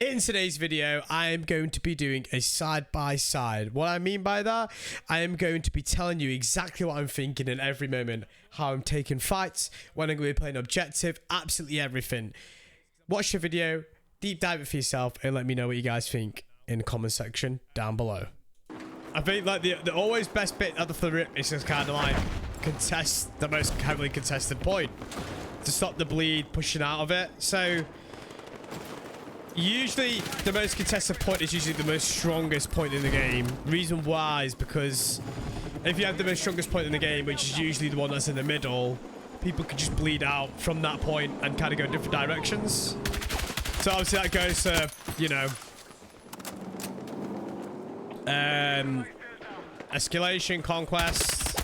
In today's video, I am going to be doing a side-by-side. What I mean by that, I am going to be telling you exactly what I'm thinking in every moment, how I'm taking fights, when I'm going to be playing objective, absolutely everything. Watch the video, deep dive it for yourself, and let me know what you guys think in the comment section down below. I think like the always best bit at the rip is just kind of like contest the most heavily contested point to stop the bleed pushing out of it. So usually the most contested point is usually the most strongest point in the game. Reason why is because if you have the most strongest point in the game, which is usually the one that's in the middle, people can just bleed out from that point and kind of go in different directions. So obviously that goes to, you know, escalation, conquest.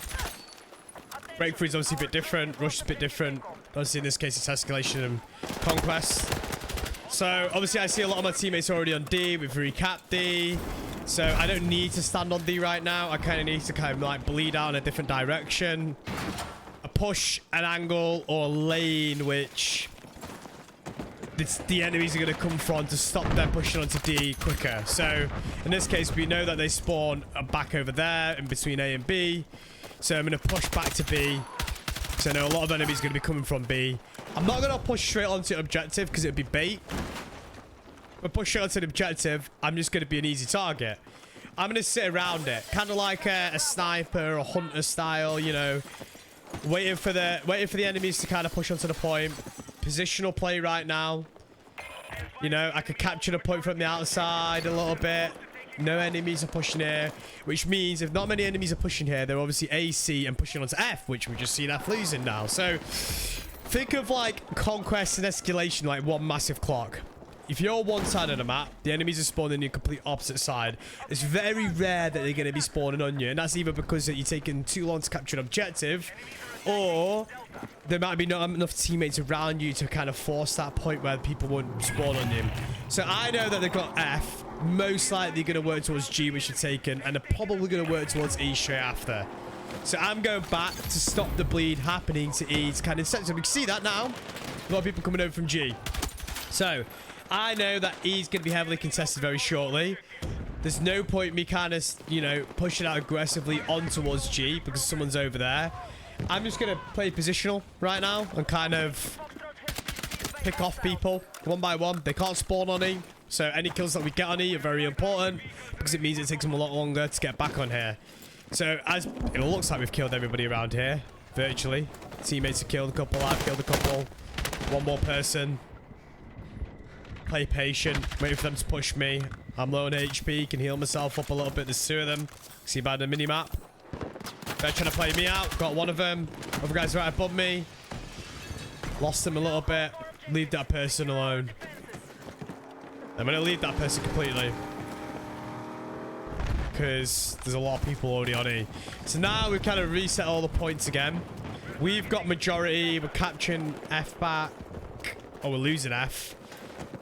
Breakthrough is obviously a bit different. Rush is a bit different. Obviously in this case it's escalation and conquest. So obviously I see a lot of my teammates already on D. We've recapped D. So I don't need to stand on D right now. I kind of need to kind of like bleed out in a different direction. A push, an angle, or a lane which the enemies are going to come from to stop them pushing onto D quicker. So in this case, we know that they spawn back over there in between A and B. So I'm going to push back to B. So I know a lot of enemies are going to be coming from B. I'm not going to push straight onto objective because it would be bait. But push straight onto the objective, I'm just going to be an easy target. I'm going to sit around it, kind of like a sniper or hunter style, you know, waiting for the enemies to kind of push onto the point. Positional play right now. You know, I could capture the point from the outside a little bit. No enemies are pushing here, which means if not many enemies are pushing here, they're obviously AC and pushing onto F, which we've just seen F losing now. So think of like conquest and escalation like one massive clock. If you're on one side of the map, the enemies are spawning on your complete opposite side. It's very rare that they're going to be spawning on you, and that's either because that you're taking too long to capture an objective, or there might be not enough teammates around you to kind of force that point where people won't spawn on you. So I know that they've got F, most likely going to work towards G, which are taken, and they're probably going to work towards E straight after. So I'm going back to stop the bleed happening to E to kind of set. So we can see that now. A lot of people coming over from G. So I know that E is going to be heavily contested very shortly. There's no point me kind of, you know, pushing out aggressively on towards G because someone's over there. I'm just going to play positional right now and kind of pick off people one by one. They can't spawn on E. So any kills that we get on E are very important because it means it takes them a lot longer to get back on here. So as it looks like we've killed everybody around here, virtually. Teammates have killed a couple, I've killed a couple. One more person. Play patient, waiting for them to push me. I'm low on HP, can heal myself up a little bit. There's two of them. See by the mini-map. They're trying to play me out. Got one of them. Other guys right above me. Lost them a little bit. Leave that person alone. I'm going to leave that person completely. Because there's a lot of people already on E. So now we've kind of reset all the points again. We've got majority. We're capturing F back. Oh, we're losing F.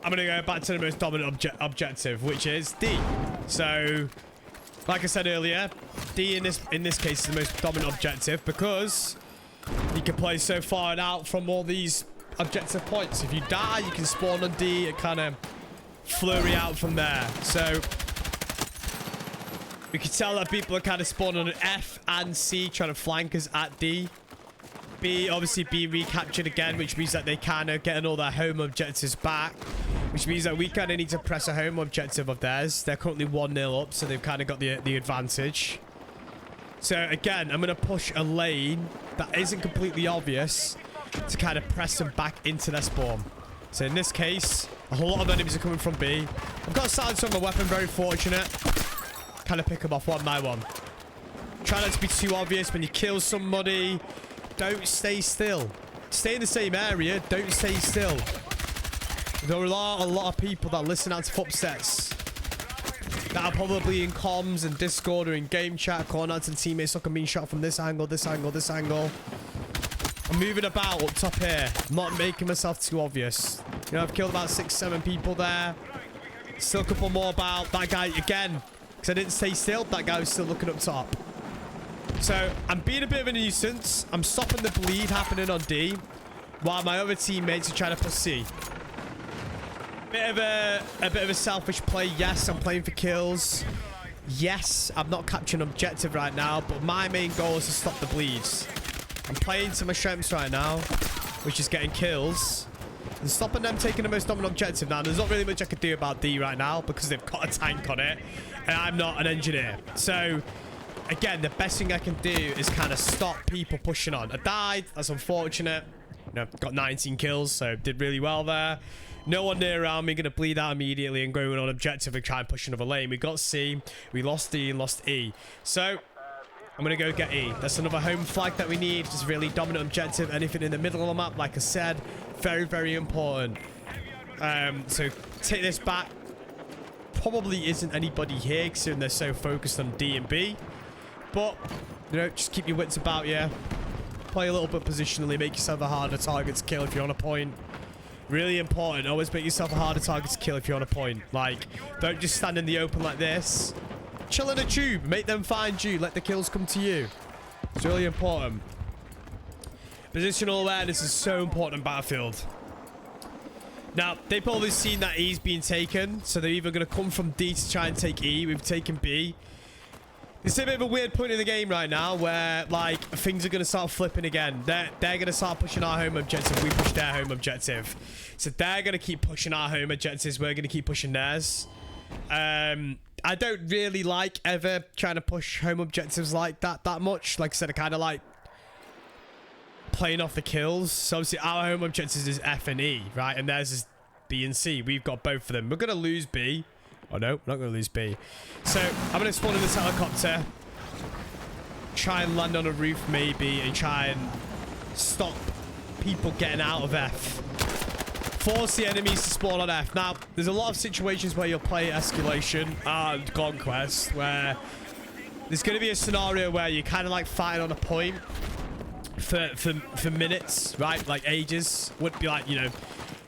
I'm going to go back to the most dominant objective, which is D. So, like I said earlier, D in this case is the most dominant objective because you can play so far out from all these objective points. If you die, you can spawn on D and kind of flurry out from there. So we can tell that people are kind of spawning on F and C, trying to flank us at D. B, obviously B recaptured again, which means that they kind of getting all their home objectives back, which means that we kind of need to press a home objective of theirs. They're currently 1-0 up, so they've kind of got the advantage. So again, I'm going to push a lane that isn't completely obvious to kind of press them back into their spawn. So in this case, a whole lot of enemies are coming from B. I've got silence on my weapon, very fortunate. Kind of pick them off one by one. Try not to be too obvious when you kill somebody. Don't stay still. Stay in the same area. Don't stay still. There are a lot of people that listen out to footsteps that are probably in comms and Discord or in game chat calling out to the teammates. Look, I'm being shot from this angle, this angle, this angle. I'm moving about up top here. I'm not making myself too obvious. You know, I've killed about 6-7 people there. Still a couple more about. That guy, again, because I didn't stay still, that guy was still looking up top. So I'm being a bit of a nuisance. I'm stopping the bleed happening on D while my other teammates are trying to push C. A bit of a selfish play. Yes, I'm playing for kills. Yes, I'm not capturing objective right now, but my main goal is to stop the bleeds. I'm playing to my strengths right now, which is getting kills and stopping them taking the most dominant objective. Now, there's not really much I could do about D right now because they've got a tank on it, and I'm not an engineer. So, again, the best thing I can do is kind of stop people pushing on. I died. That's unfortunate. You know, got 19 kills, so did really well there. No one near around me. Going to bleed out immediately and go on objective and try and push another lane. We got C. We lost D and lost E. So, I'm going to go get E. That's another home flag that we need. Just really dominant objective. Anything in the middle of the map, like I said, very, very important. So, take this back. Probably isn't anybody here because they're so focused on D and B. But, you know, just keep your wits about you. Play a little bit positionally. Make yourself a harder target to kill if you're on a point. Really important. Always make yourself a harder target to kill if you're on a point. Like, don't just stand in the open like this. Chill in a tube. Make them find you. Let the kills come to you. It's really important. Positional awareness is so important in Battlefield. Now, they've probably seen that E's being taken. So they're either going to come from D to try and take E. We've taken B. It's a bit of a weird point in the game right now where, like, things are going to start flipping again. They're going to start pushing our home objective. We push their home objective. So they're going to keep pushing our home objectives. We're going to keep pushing theirs. I don't really like ever trying to push home objectives like that much. Like I said, I kind of like playing off the kills. So obviously our home objectives is F and E, right? And theirs is B and C. We've got both of them. We're going to lose B. Oh, no, we're not going to lose B. So, I'm going to spawn in this helicopter. Try and land on a roof, maybe, and try and stop people getting out of F. Force the enemies to spawn on F. Now, there's a lot of situations where you'll play Escalation and Conquest, where there's going to be a scenario where you're kind of like fighting on a point for minutes, right? Like ages. Wouldn't be like, you know,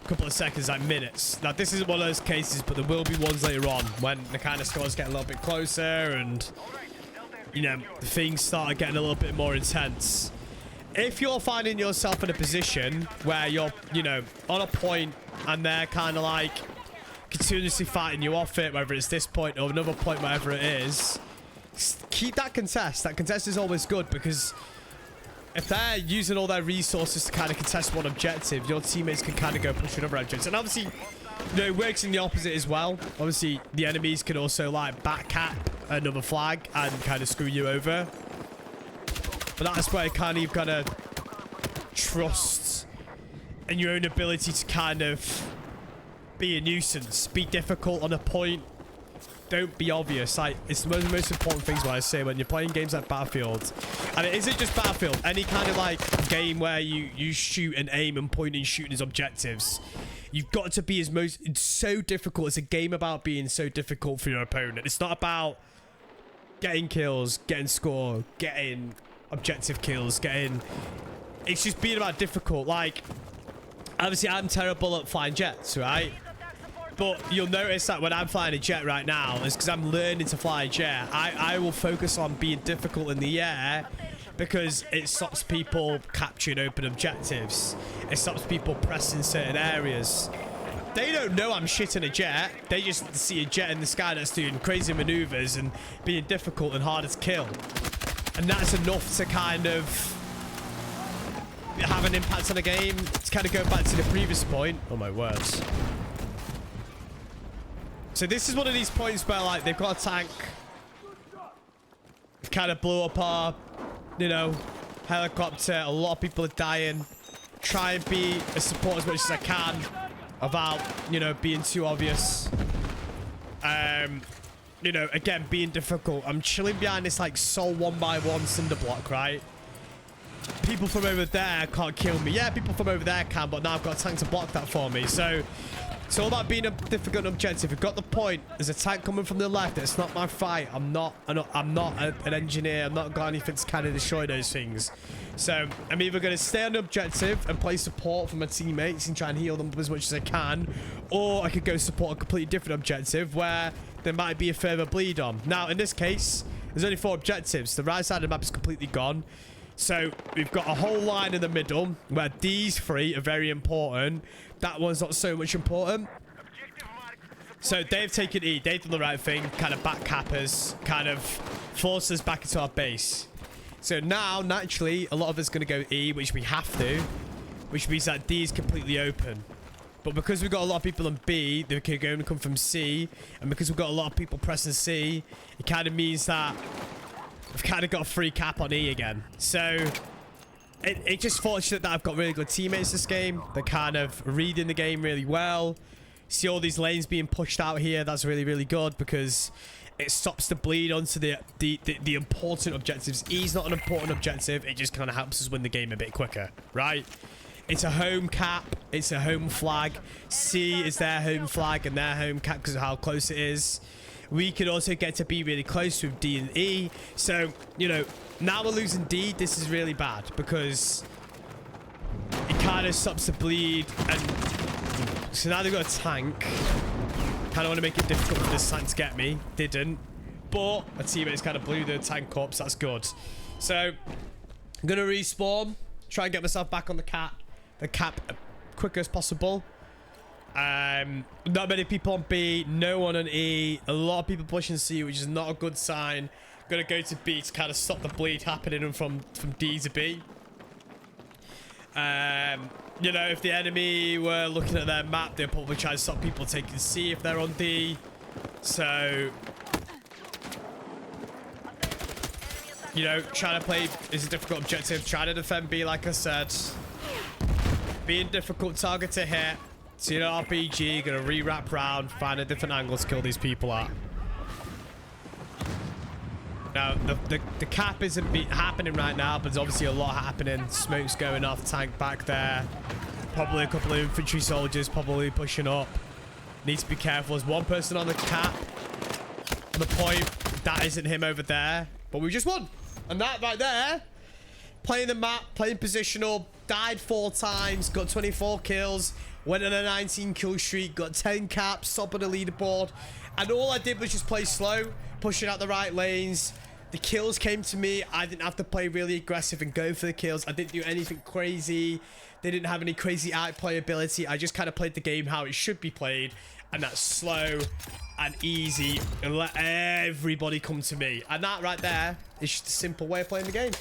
couple of seconds, like minutes. Now, this isn't one of those cases, but there will be ones later on when the kind of scores get a little bit closer and, you know, things start getting a little bit more intense. If you're finding yourself in a position where you're, you know, on a point and they're kind of like continuously fighting you off it, whether it's this point or another point, whatever it is, keep that contest. That contest is always good because if they're using all their resources to kind of contest one objective, your teammates can kind of go push another objective. And obviously, you know, it works in the opposite as well. Obviously, the enemies can also, like, backcap another flag and kind of screw you over. But that's where kind of you've got to trust in your own ability to kind of be a nuisance. Be difficult on a point. Don't be obvious. Like, it's one of the most important things what I say when you're playing games like Battlefield. And it isn't just Battlefield. Any kind of like game where you shoot and aim and point and shooting as objectives. You've got to be it's so difficult. It's a game about being so difficult for your opponent. It's not about getting kills, getting score, getting objective kills, it's just being about difficult. Like, obviously I'm terrible at flying jets, right? But you'll notice that when I'm flying a jet right now, it's because I'm learning to fly a jet. I will focus on being difficult in the air because it stops people capturing open objectives. It stops people pressing certain areas. They don't know I'm shitting a jet. They just see a jet in the sky that's doing crazy maneuvers and being difficult and harder to kill. And that's enough to kind of have an impact on the game. To kind of go back to the previous point. Oh my words. So this is one of these points where, like, they've got a tank. They've kind of blew up our, you know, helicopter. A lot of people are dying. Try and be a support as much as I can without, you know, being too obvious. You know, again, being difficult. I'm chilling behind this, like, Sol 1x1 cinder block, right? People from over there can't kill me. Yeah, people from over there can, but now I've got a tank to block that for me. So it's all about being a difficult objective. We've got the point. There's a tank coming from the left. It's not my fight. I'm not an engineer. I'm not got anything to kind of destroy those things. So I'm either going to stay on the objective and play support for my teammates and try and heal them up as much as I can, or I could go support a completely different objective where there might be a further bleed on. Now, in this case, there's only 4 objectives. The right side of the map is completely gone. So we've got a whole line in the middle where these 3 are very important. That one's not so much important. So they've taken E. They've done the right thing. Kind of back cappers. Kind of force us back into our base. So now, naturally, a lot of us are going to go E, which we have to. Which means that D is completely open. But because we've got a lot of people on B, they can only come from C. And because we've got a lot of people pressing C, it kind of means that we've kind of got a free cap on E again. So it's just fortunate that I've got really good teammates this game. They're kind of reading the game really well. See all these lanes being pushed out here. That's really, really good because it stops the bleed onto the important objectives. E's not an important objective. It just kind of helps us win the game a bit quicker, right? It's a home cap. It's a home flag. C is their home flag and their home cap because of how close it is. We could also get to be really close with D and E. So, you know, now we're losing D. This is really bad because it kind of stops the bleed. And so now they've got a tank. Kind of want to make it difficult for this tank to get me. Didn't. But my teammates kind of blew the tank up, so that's good. So, I'm going to respawn. Try and get myself back on the cap quick as possible. Not many people on B, no one on E, a lot of people pushing C, which is not a good sign. Gonna go to B to kind of stop the bleed happening from D to B. You know, if the enemy were looking at their map, they'll probably try to stop people taking C if they're on D. So, you know, trying to play is a difficult objective. Trying to defend B, like I said. Being difficult target to hit. See an RPG, gonna re-wrap round, find a different angle to kill these people at. Now, the cap isn't happening right now, but there's obviously a lot happening. Smoke's going off, tank back there. Probably a couple of infantry soldiers probably pushing up. Need to be careful. There's one person on the cap. On the point, that isn't him over there. But we just won. And that right there, playing the map, playing positional, died 4 times, got 24 kills, went on a 19 kill streak, got 10 caps, top of the leaderboard. And all I did was just play slow, pushing out the right lanes. The kills came to me. I didn't have to play really aggressive and go for the kills. I didn't do anything crazy. They didn't have any crazy outplay ability. I just kind of played the game how it should be played. And that's slow and easy and let everybody come to me. And that right there is just a simple way of playing the game.